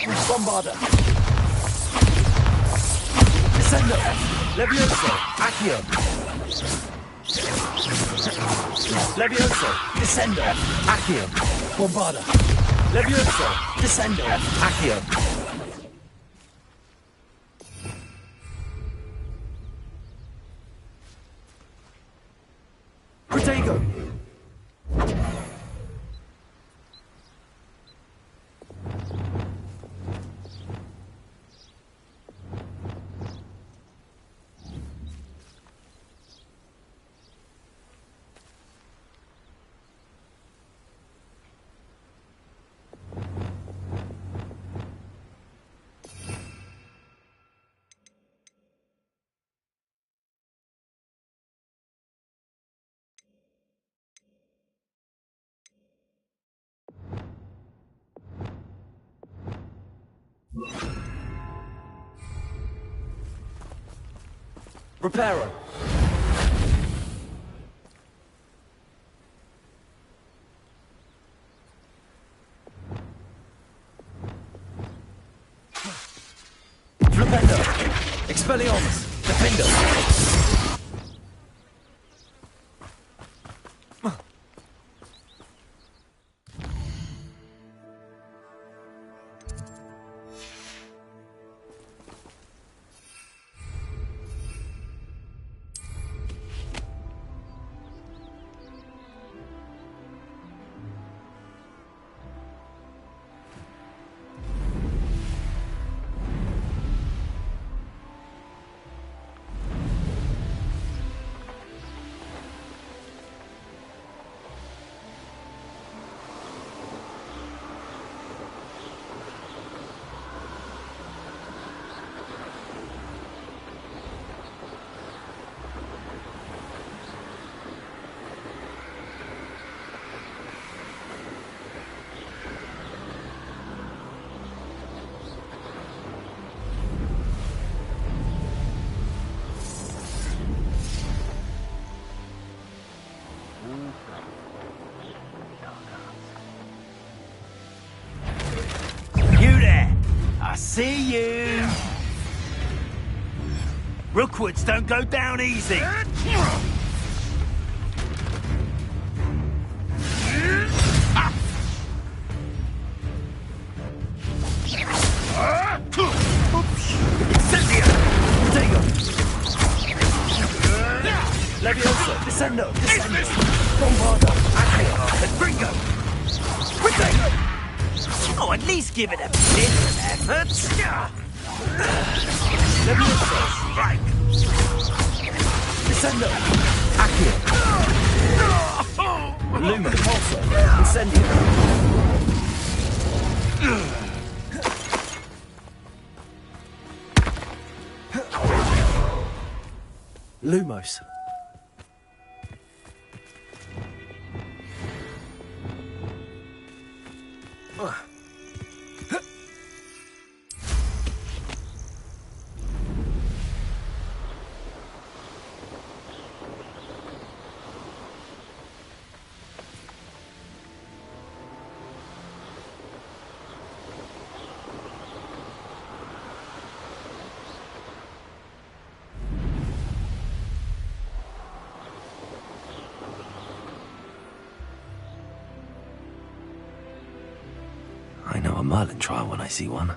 Bombarda. Descendo. Levioso. Accio. Levioso. Descendo. Accio. Bombarda. Levioso. Descendo. Accio. Protego. Reparo. Flipendo. Expelliarmus. Defendo. I see you! Rookwoods don't go down easy! Incendio! Protego. Levioso. Descendo. Descendo. Bombarda. Accio. And Bringo. Protego. Oh, at least give it a bit of effort! Levioso. Strike! Descendo. Accio. Luma. Pulsar. Incendio. Lumos. I know a Merlin trial when I see one.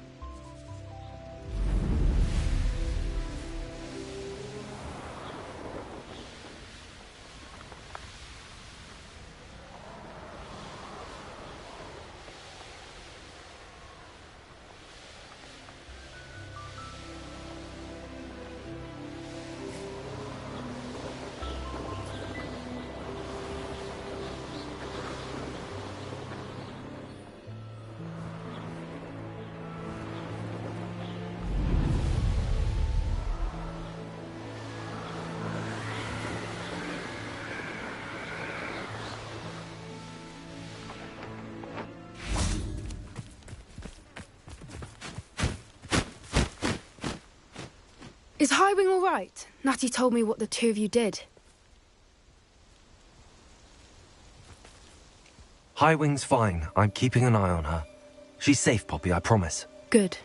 Is Highwing all right? Natty told me what the two of you did. Highwing's fine. I'm keeping an eye on her. She's safe, Poppy, I promise. Good.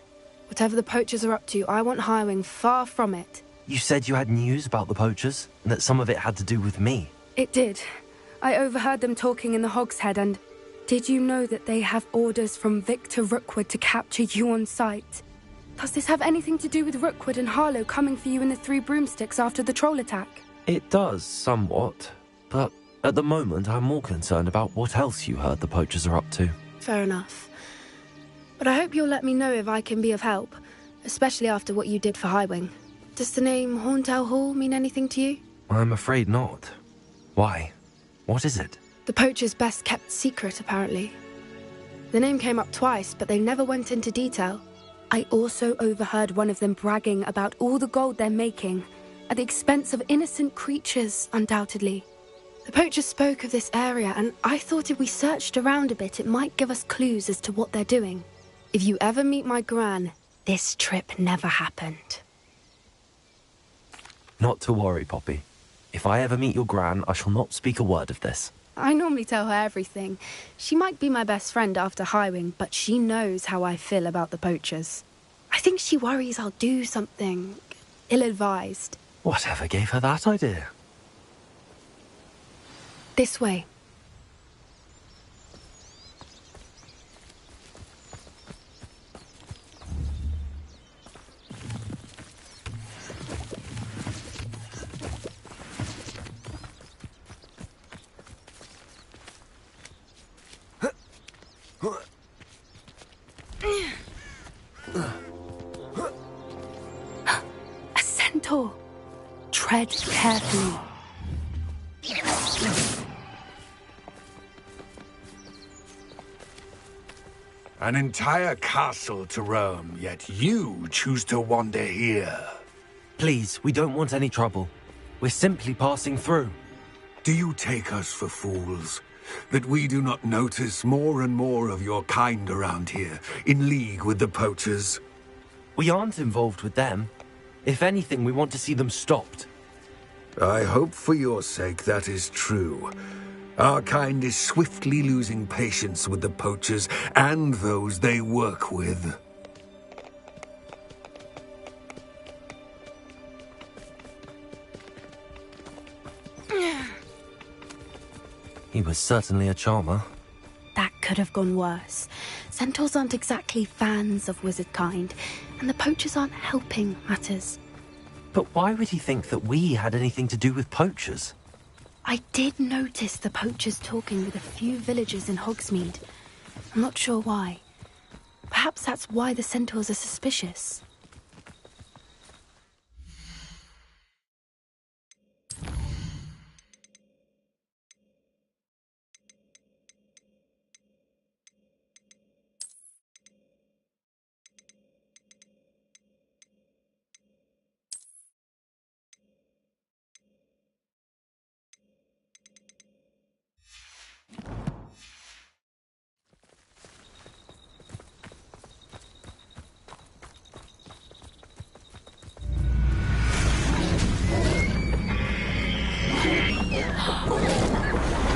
Whatever the poachers are up to, I want Highwing far from it. You said you had news about the poachers, and that some of it had to do with me. It did. I overheard them talking in the Hogshead, and did you know that they have orders from Victor Rookwood to capture you on sight? Does this have anything to do with Rookwood and Harlow coming for you in the Three Broomsticks after the troll attack? It does, somewhat. But at the moment, I'm more concerned about what else you heard the poachers are up to. Fair enough. But I hope you'll let me know if I can be of help, especially after what you did for Highwing. Does the name Hauntel Hall mean anything to you? I'm afraid not. Why? What is it? The poachers' best-kept secret, apparently. The name came up twice, but they never went into detail. I also overheard one of them bragging about all the gold they're making, at the expense of innocent creatures, undoubtedly. The poachers spoke of this area, and I thought if we searched around a bit, it might give us clues as to what they're doing. If you ever meet my gran, this trip never happened. Not to worry, Poppy. If I ever meet your gran, I shall not speak a word of this. I normally tell her everything. She might be my best friend after Highwing, but she knows how I feel about the poachers. I think she worries I'll do something ill-advised. Whatever gave her that idea? This way. A centaur. Tread carefully. An entire castle to roam, yet you choose to wander here. Please, we don't want any trouble. We're simply passing through. Do you take us for fools? That we do not notice more and more of your kind around here, in league with the poachers? We aren't involved with them. If anything, we want to see them stopped. I hope for your sake that is true. Our kind is swiftly losing patience with the poachers and those they work with. He was certainly a charmer. That could have gone worse. Centaurs aren't exactly fans of wizard kind, and the poachers aren't helping matters. But why would he think that we had anything to do with poachers? I did notice the poachers talking with a few villagers in Hogsmeade. I'm not sure why. Perhaps that's why the centaurs are suspicious.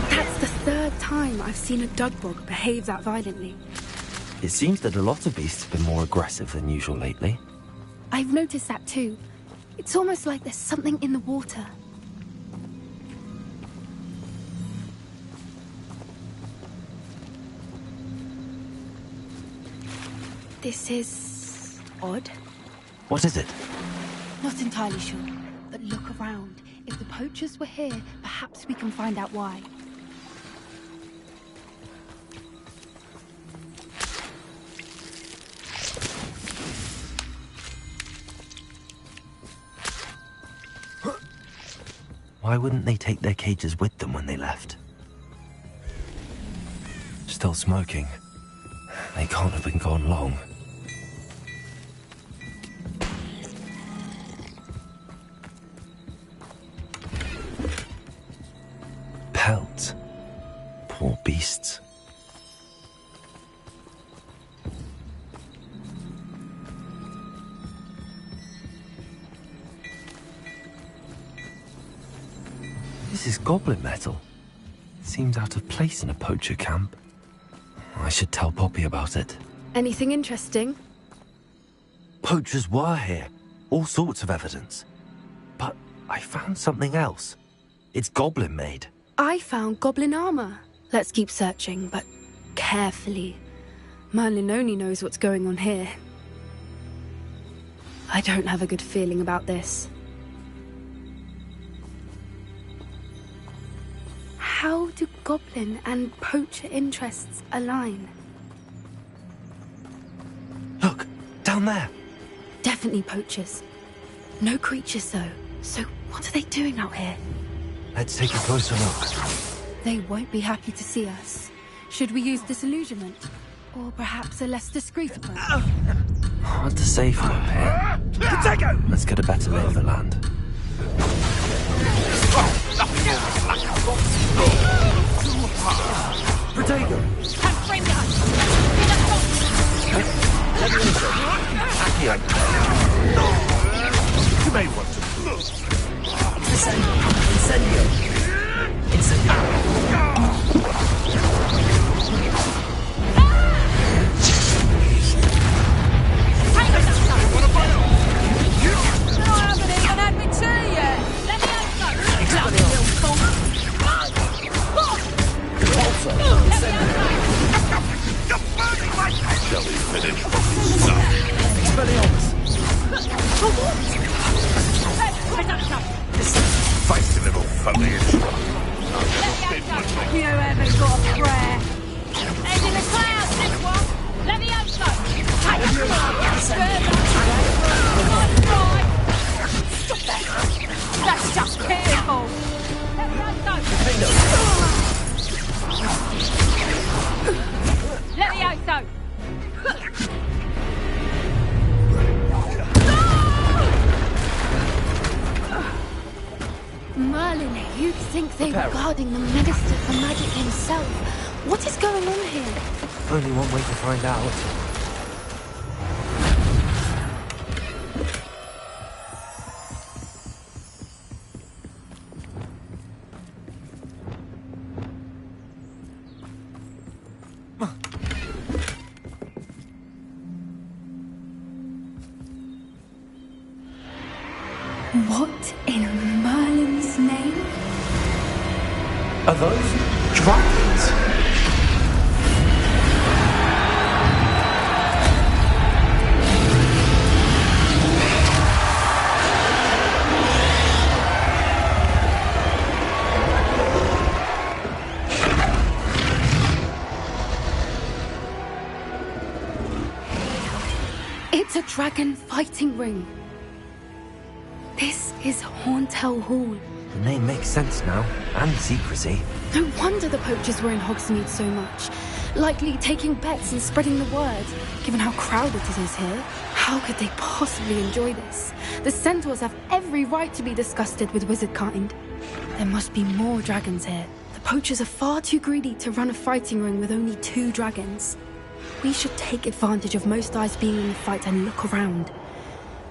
That's the third time I've seen a Dugbog behave that violently. It seems that a lot of beasts have been more aggressive than usual lately. I've noticed that too. It's almost like there's something in the water. This is odd. What is it? Not entirely sure, but look around. If the poachers were here, perhaps we can find out why. Why wouldn't they take their cages with them when they left? Still smoking. They can't have been gone long. Pelts. Poor beasts. This is goblin metal. Seems out of place in a poacher camp. I should tell Poppy about it. Anything interesting? poachers were here. All sorts of evidence. But I found something else. It's goblin-made. I found goblin armor. Let's keep searching, but carefully. Merlin only knows what's going on here. I don't have a good feeling about this. How do goblin and poacher interests align? Look, down there. Definitely poachers. No creatures, though. So what are they doing out here? Let's take a closer look. They won't be happy to see us. Should we use disillusionment? Or perhaps a less discreet approach? Hard to say from up here. Let's get a better lay of the land. Protego! Accio! You may want to move. Incendio! Incendio! Feisty little foliage. You haven't got a prayer. Head in the clouds, this one. Levioso. Stop that. That's just pitiful. Levioso. Merlin, you'd think they were guarding the Minister for Magic himself. What is going on here? Only one way to find out. What in Merlin's name? Are those dragons? It's a dragon fighting ring. This is Hauntel Hall. The name makes sense now, and secrecy. No wonder the poachers were in Hogsmeade so much. Likely taking bets and spreading the word. Given how crowded it is here, how could they possibly enjoy this? The centaurs have every right to be disgusted with wizard kind. There must be more dragons here. The poachers are far too greedy to run a fighting ring with only 2 dragons. We should take advantage of most eyes being in the fight and look around.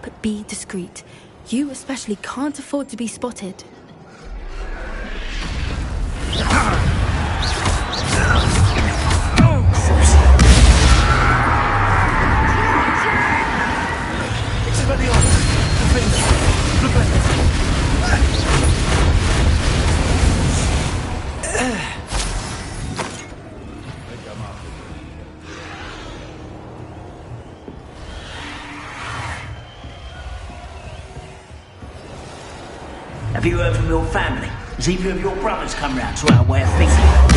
But be discreet. You especially can't afford to be spotted. Have you heard from your family? Has either of your brothers come round to our way of thinking?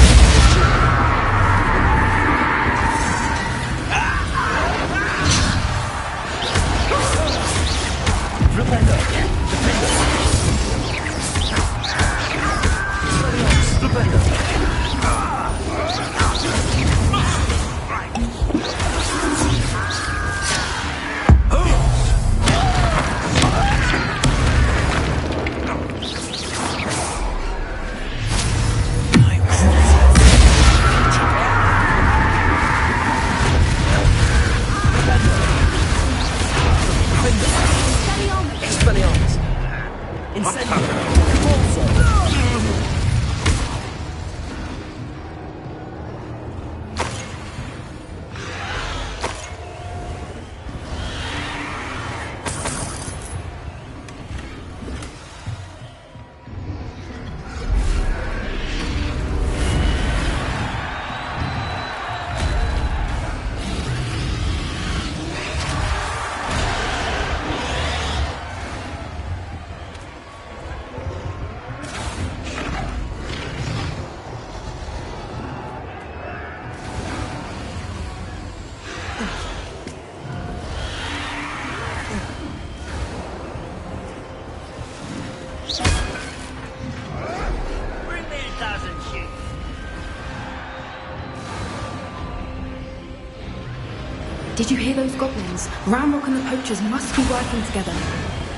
Did you hear those goblins? Ramrock and the poachers must be working together.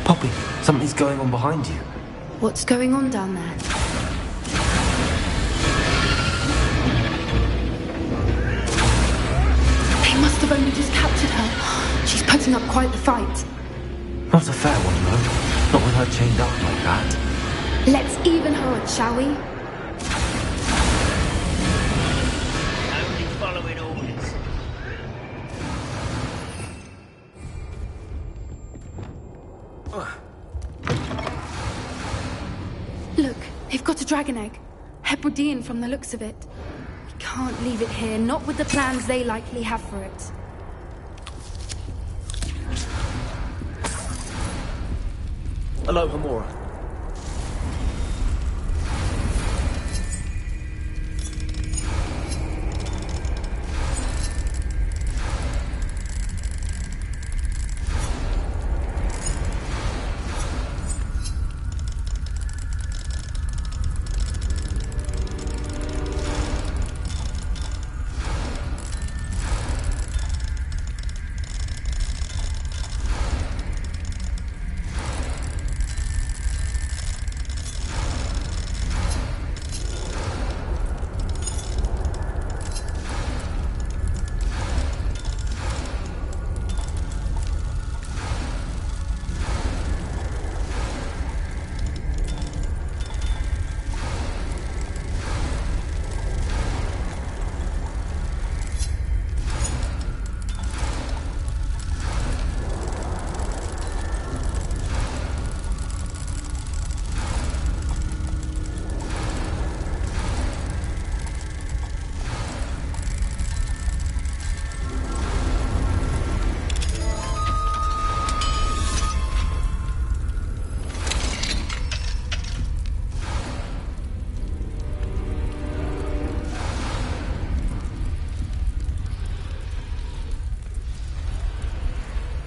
Poppy, something's going on behind you. What's going on down there? They must have only just captured her. She's putting up quite the fight. Not a fair one, though. Not with her chained up like that. Let's even her odds, shall we? Only following orders. Look, they've got a dragon egg. Hebridean from the looks of it. We can't leave it here, not with the plans they likely have for it. Hello, Hamura.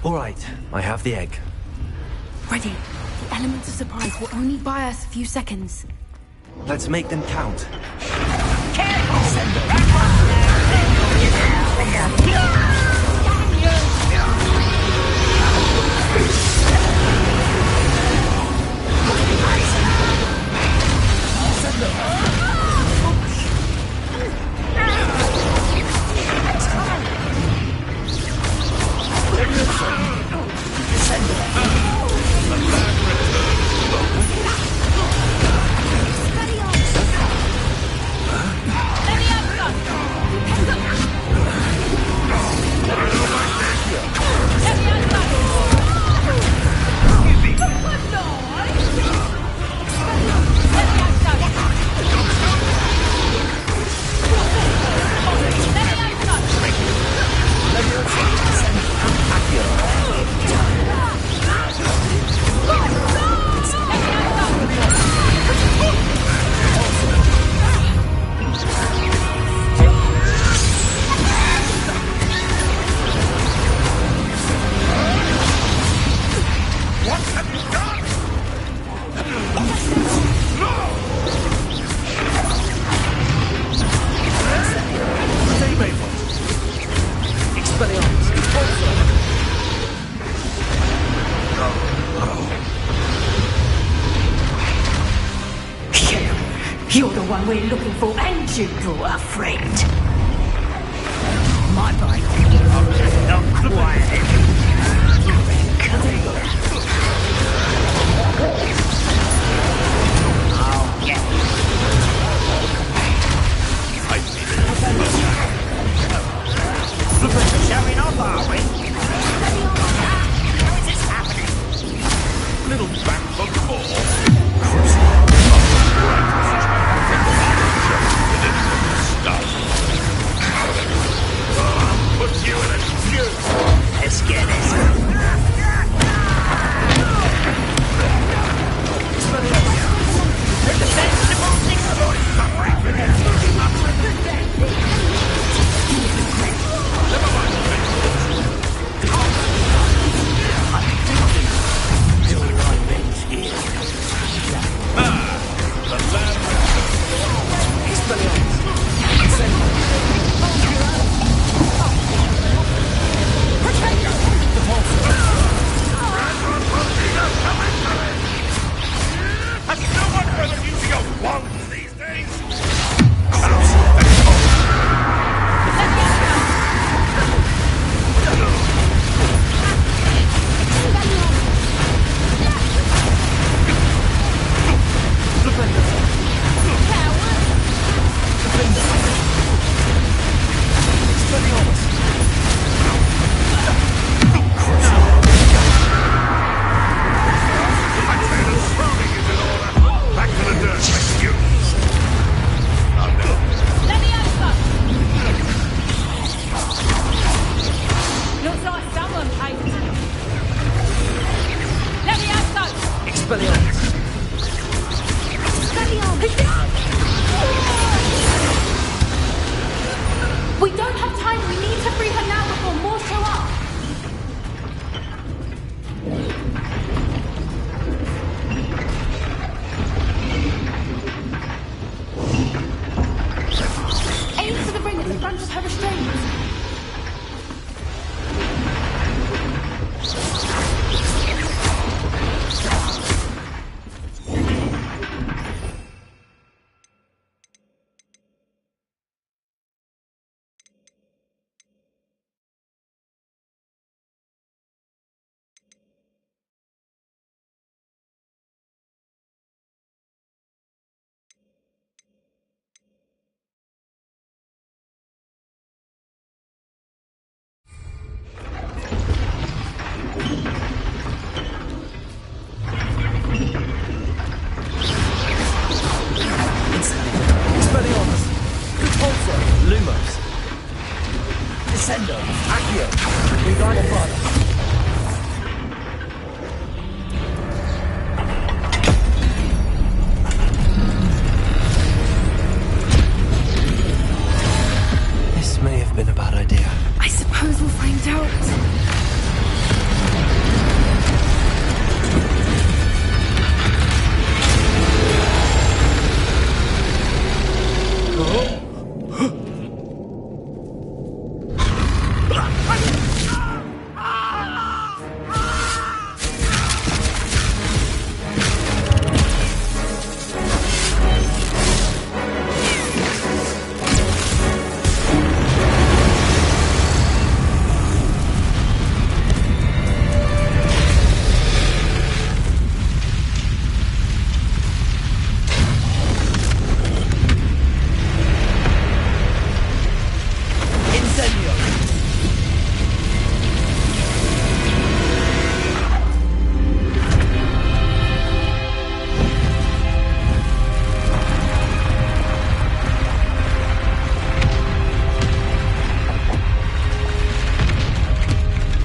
All right, I have the egg. Ready. The elements of surprise will only buy us a few seconds. Let's make them count. You're the one we're looking for, and you brought a friend. My bike. Not quiet. I'll get you. Showing off, are we? How is this happening? Little back on the ball. Put you in a queue. Let's Expelliarmus! We don't have time. We need to free her now before more show up. Aim for the ring at the front of her restraints. Expelliarmus! Repulsor! Lumos! Descendo! Accio! Wingardium Vada! This may have been a bad idea. I suppose we'll find out.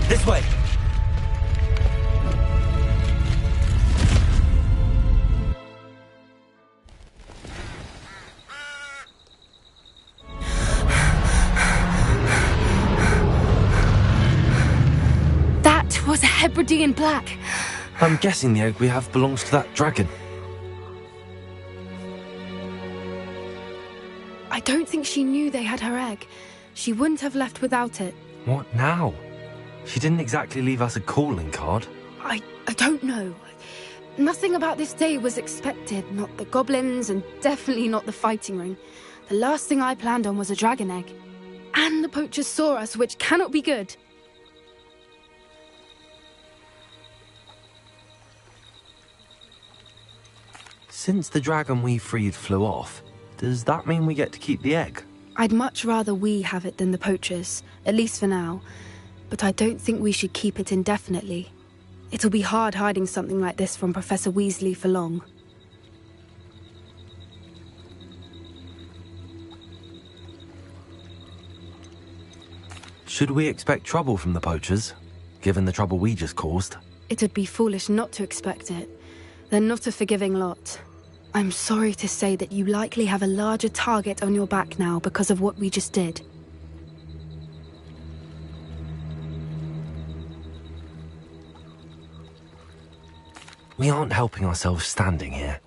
This way! That was a Hebridean black. I'm guessing the egg we have belongs to that dragon. I don't think she knew they had her egg. She wouldn't have left without it. What now? She didn't exactly leave us a calling card. I don't know. Nothing about this day was expected. Not the goblins, and definitely not the fighting ring. The last thing I planned on was a dragon egg. And the poachers saw us, which cannot be good. Since the dragon we freed flew off, does that mean we get to keep the egg? I'd much rather we have it than the poachers, at least for now. But I don't think we should keep it indefinitely. It'll be hard hiding something like this from Professor Weasley for long. Should we expect trouble from the poachers, given the trouble we just caused? It'd be foolish not to expect it. They're not a forgiving lot. I'm sorry to say that you likely have a larger target on your back now because of what we just did. We aren't helping ourselves standing here.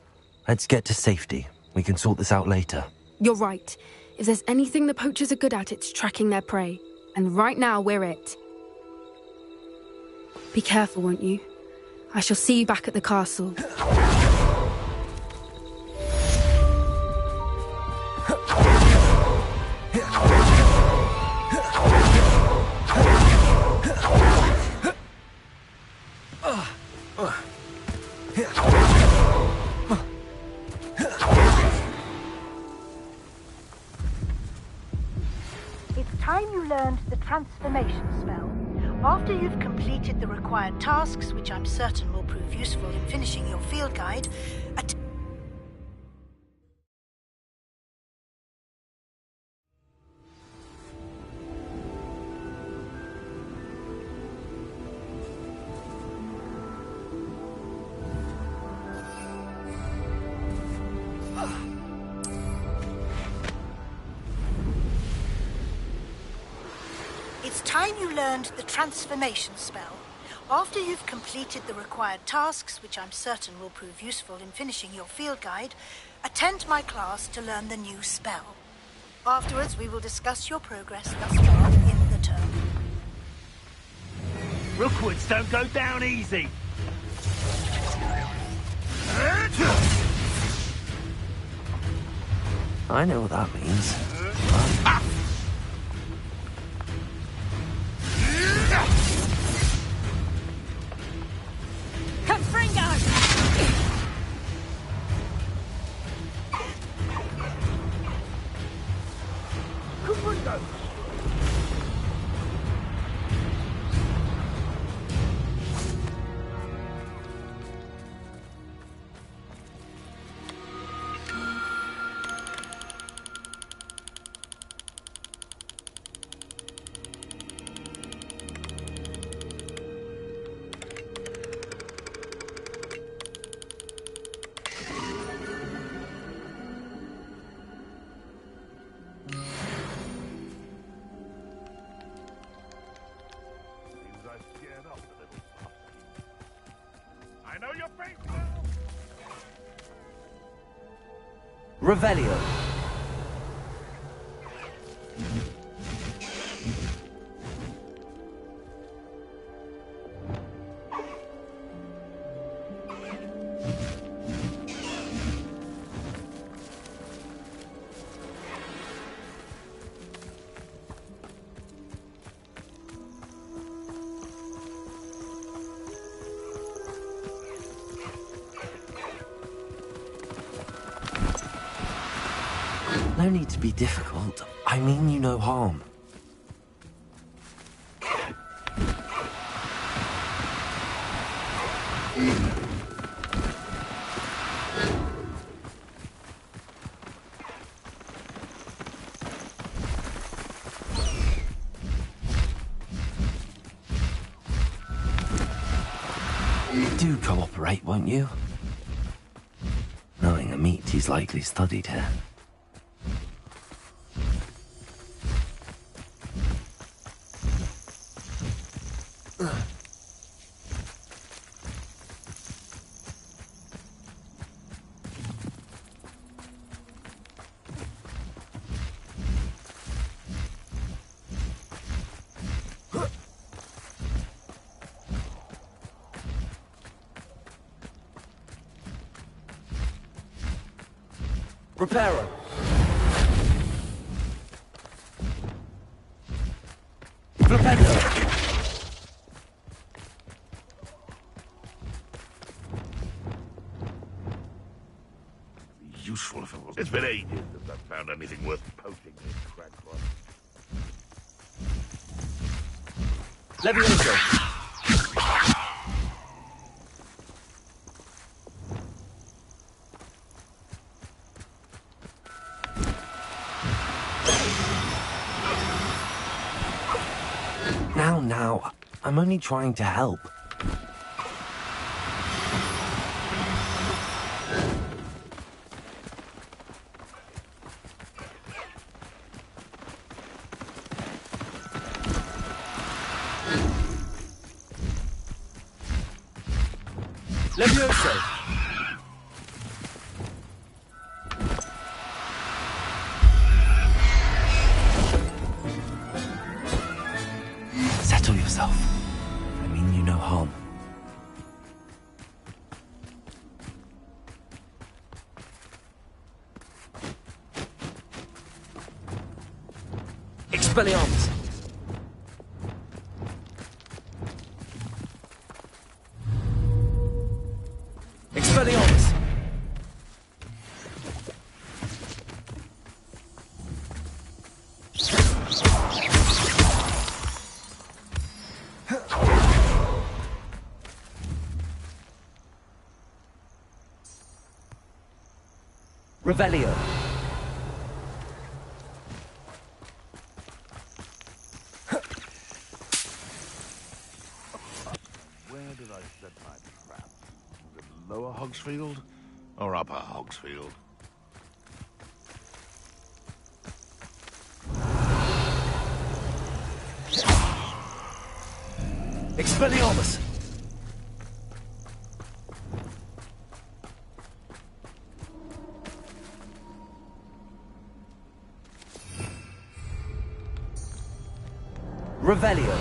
Let's get to safety. We can sort this out later. You're right. If there's anything the poachers are good at, it's tracking their prey. And right now, we're it. Be careful, won't you? I shall see you back at the castle. It's time you learned the transformation spell. After you've completed the required tasks, which I'm certain will prove useful in finishing your field guide, you learned the transformation spell? After you've completed the required tasks, which I'm certain will prove useful in finishing your field guide, attend my class to learn the new spell. Afterwards, we will discuss your progress thus far in the term. Rookwoods don't go down easy. I know what that means. Confringo! Revelio. No need to be difficult. I mean you no harm. Do cooperate, won't you? Knowing a meat he's likely studied here. Reparo. Flipendo. Useful if it was. It's been ages since I've found anything worth poaching this crackpot. Levioso. Now, I'm only trying to help. Levioso. Settle yourself. I mean you no harm. Expelliarmus. Expelliarmus. Revelio. Where did I set my trap? Was it Lower Hogsfield or Upper Hogsfield? Expelliarmus! Revelio.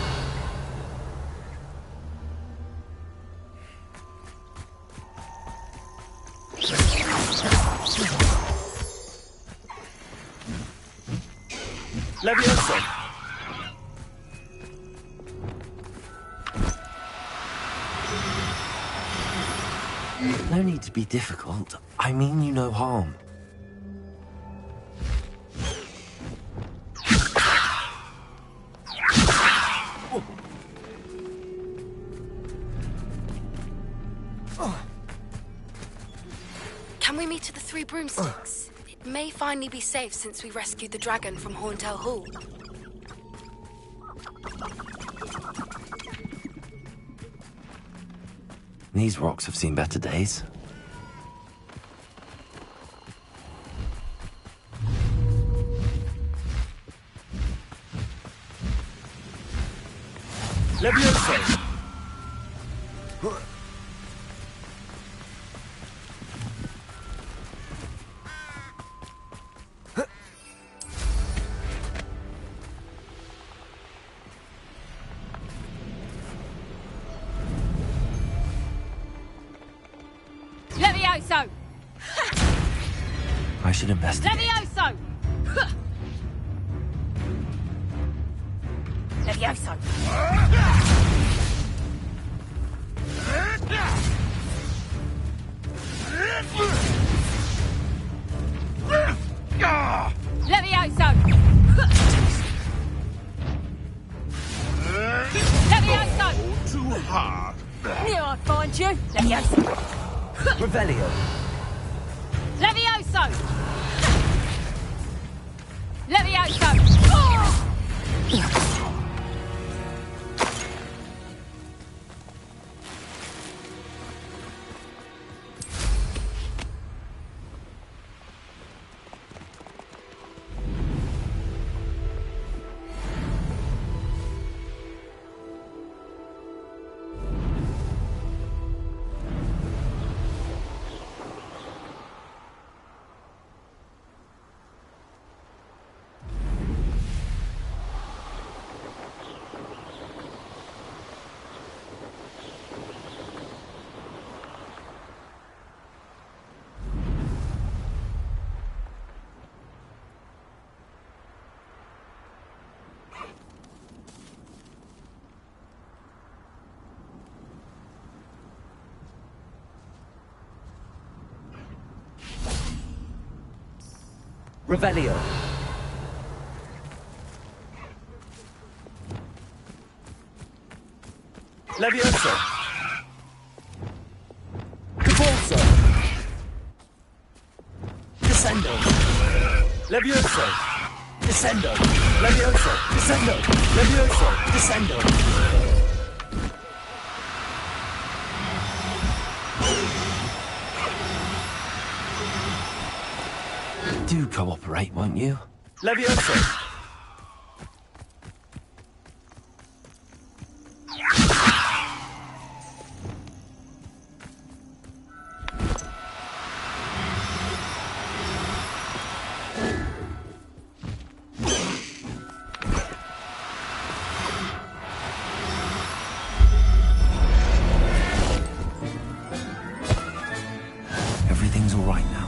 Levioso. No need to be difficult. I mean you no harm. Can we meet at the Three Broomsticks? It may finally be safe since we rescued the dragon from Horntail Hall. These rocks have seen better days. Levioso! Levioso! I should investigate. Levioso! Levioso! Levioso! Levioso! Too hard. Knew I'd find you! Levioso! Revelio. Levioso! Levioso! Revelio. Levioso. Cavalso. Descendo. Levioso. Descendo. Levioso. Descendo. Levioso. Descendo. Do cooperate, won't you? Levioso! Everything's all right now.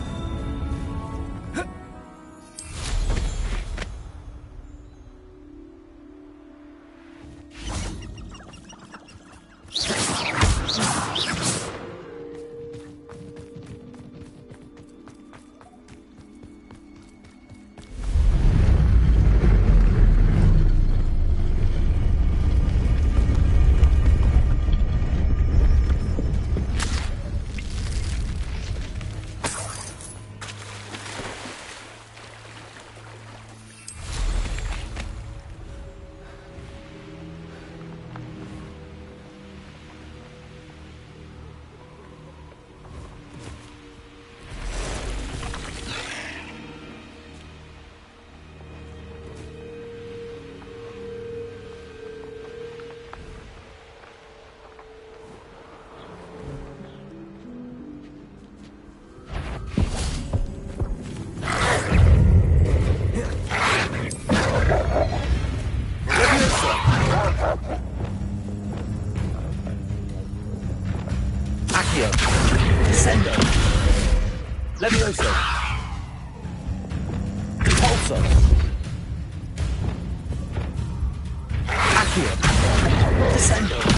Accio. Descendo. Levioso. Pulso. Accio. Descendo.